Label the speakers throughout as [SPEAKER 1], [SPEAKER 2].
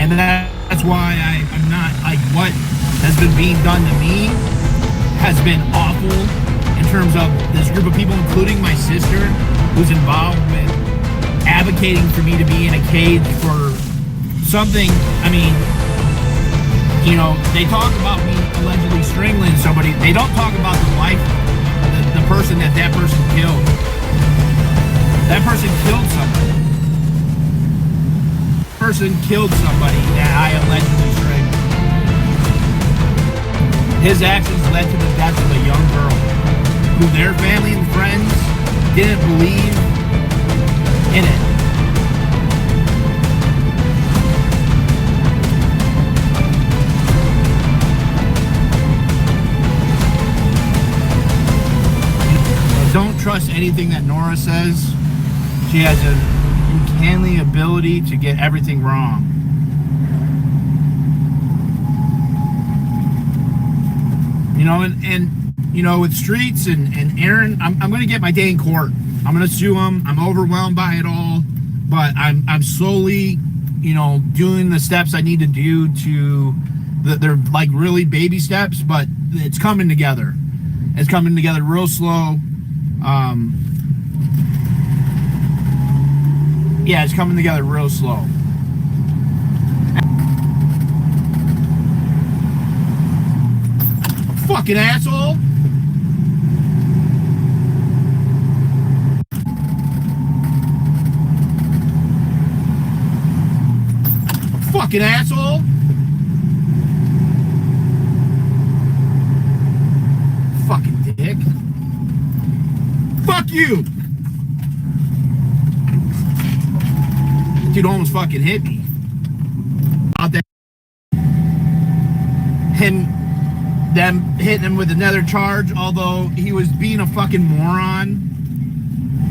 [SPEAKER 1] And that's why I'm not, like, what has been being done to me has been awful in terms of this group of people, including my sister, who's involved with advocating for me to be in a cage for something. I mean, you know, they talk about me allegedly strangling somebody. They don't talk about the life, the person that person killed. That person killed somebody. Person killed somebody that I allegedly strangled. His actions led to the death of a young girl who their family and friends didn't believe in it. Don't trust anything that Nora says. She has an uncanny ability to get everything wrong. You know, and you know, with Streets and Aaron, I'm going to get my day in court. I'm going to sue them. I'm overwhelmed by it all, but I'm slowly, you know, doing the steps I need to do to. They're like really baby steps, but it's coming together. It's coming together real slow. Yeah, it's coming together real slow. Fucking asshole. Fucking asshole. Fucking dick. Fuck you. Dude almost fucking hit me. Out there. Them hitting him with another charge, although he was being a fucking moron.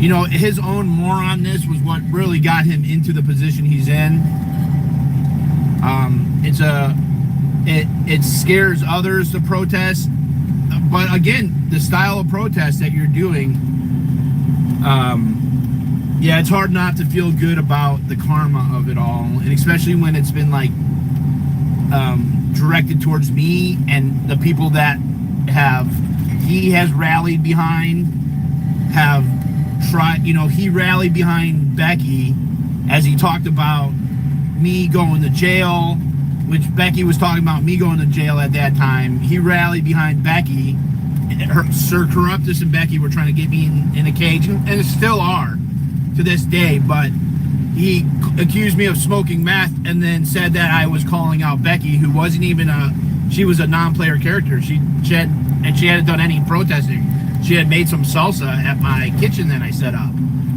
[SPEAKER 1] You know, his own moronness was what really got him into the position he's in. It scares others to protest, but again, the style of protest that you're doing, yeah, it's hard not to feel good about the karma of it all, and especially when it's been like directed towards me and the people that he has rallied behind have tried. You know, he rallied behind Becky as he talked about me going to jail, which Becky was talking about me going to jail at that time. He rallied behind Becky. Sir Corruptus and Becky were trying to get me in a cage, and still are to this day, but he accused me of smoking meth and then said that I was calling out Becky, who wasn't even she was a non-player character. She hadn't done any protesting. She had made some salsa at my kitchen that I set up.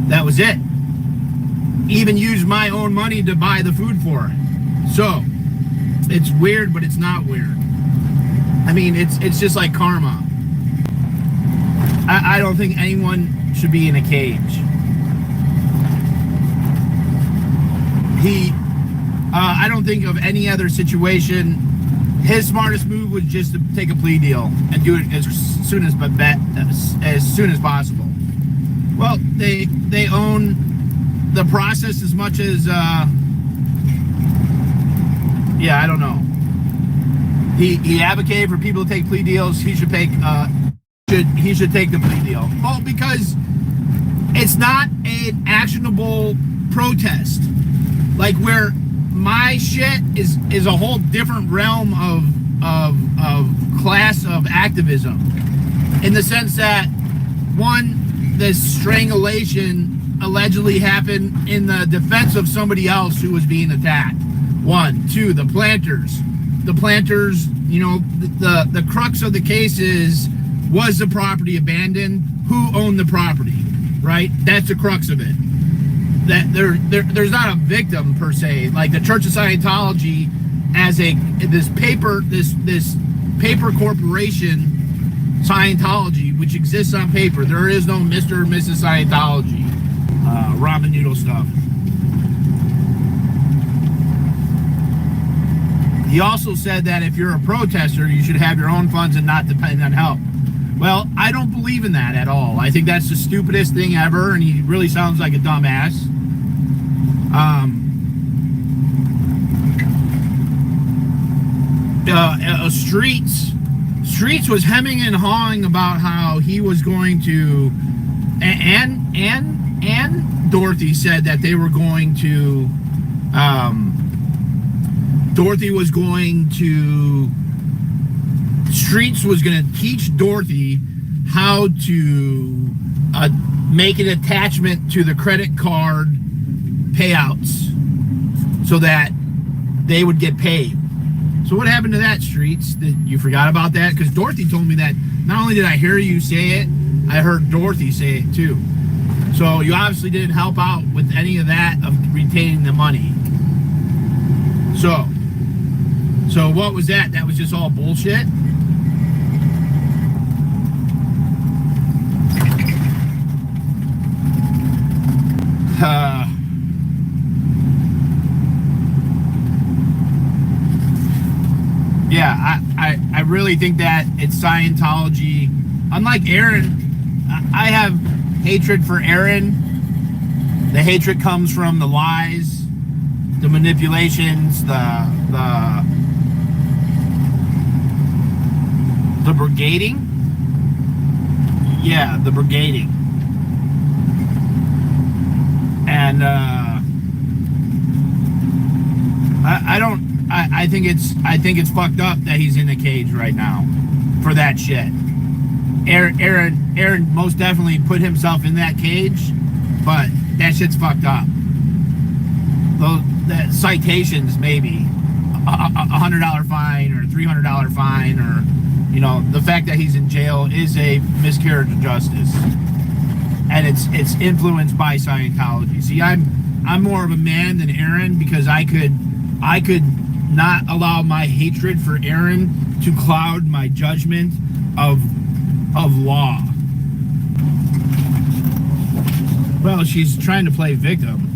[SPEAKER 1] That was it. Even used my own money to buy the food for her. So it's weird, but it's not weird. I mean, it's just like karma. I don't think anyone should be in a cage. I don't think of any other situation. His smartest move was just to take a plea deal and do it as soon as possible. Well, they own the process as much as yeah, I don't know. He advocated for people to take plea deals. He should take the plea deal. Well, because it's not an actionable protest. Like, where my shit is a whole different realm of class of activism, in the sense that, one, this strangulation allegedly happened in the defense of somebody else who was being attacked. One. Two, the planters, you know, the crux of the case is, was the property abandoned? Who owned the property? Right? That's the crux of it. That there's not a victim per se. Like the Church of Scientology, as this paper corporation, Scientology, which exists on paper. There is no Mr. or Mrs. Scientology. Ramen noodle stuff. He also said that if you're a protester, you should have your own funds and not depend on help. Well, I don't believe in that at all. I think that's the stupidest thing ever, and he really sounds like a dumbass. Streets was hemming and hawing about how he was going to, and Dorothy said that they were going to, Streets was going to teach Dorothy how to make an attachment to the credit card payouts so that they would get paid. So what happened to that, Streets? You forgot about that? Because Dorothy told me that. Not only did I hear you say it, I heard Dorothy say it too. So you obviously didn't help out with any of that of retaining the money. So what was that? That was just all bullshit? Yeah, I really think that it's Scientology. Unlike Aaron, I have hatred for Aaron. The hatred comes from the lies, the manipulations, the brigading. Yeah, the brigading. And I think it's fucked up that he's in the cage right now for that shit. Aaron most definitely put himself in that cage, but that shit's fucked up. Those that citations, maybe $100 fine or $300 fine, or the fact that he's in jail is a miscarriage of justice, and it's influenced by Scientology. See, I'm more of a man than Aaron because I could not allow my hatred for Aaron to cloud my judgment of law. Well, she's trying to play victim.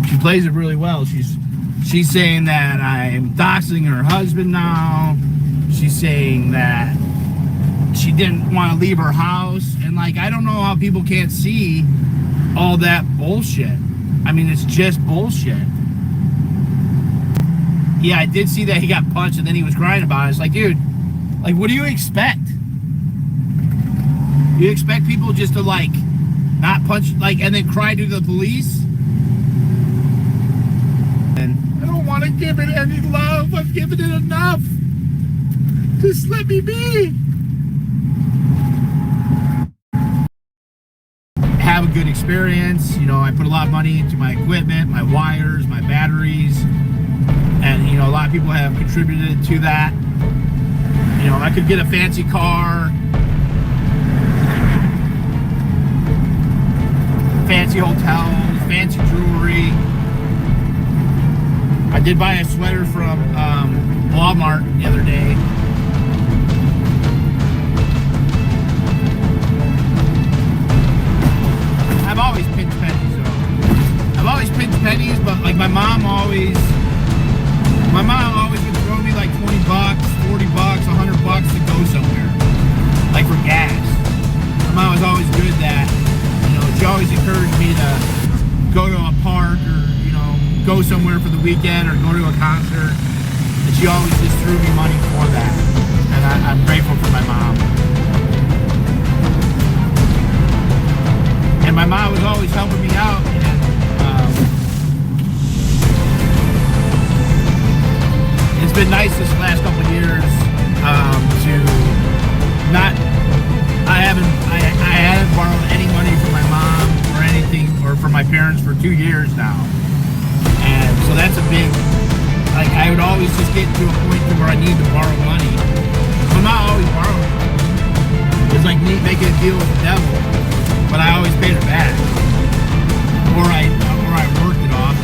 [SPEAKER 1] She plays it really well. She's saying that I'm doxing her husband now. She's saying that she didn't want to leave her house, and I don't know how people can't see all that bullshit. I mean, it's just bullshit. Yeah, I did see that he got punched and then he was crying about it. It's like, dude, what do you expect? You expect people just to not punch and then cry to the police? And I don't want to give it any love. I've given it enough. Just let me be. Have a good experience. I put a lot of money into my equipment, my wires, my batteries, and a lot of people have contributed to that. I could get a fancy car, fancy hotels, fancy jewelry. I did buy a sweater from Walmart the other day. I've always pinched pennies, though. I've always pinched pennies, but my mom always would throw me $20, $40, $100 to go somewhere, for gas. My mom was always good at that. She always encouraged me to go to a park or go somewhere for the weekend or go to a concert, and she always just threw me money for that, and I'm grateful for my mom. And my mom was always helping me out, and it's been nice this last couple of years to not. I haven't borrowed any money from my mom or anything, or from my parents for 2 years now, and so that's a big. I would always just get to a point where I needed to borrow money. My mom always borrowed. It's like me making a deal with the devil. But I always paid her back, or I worked it off.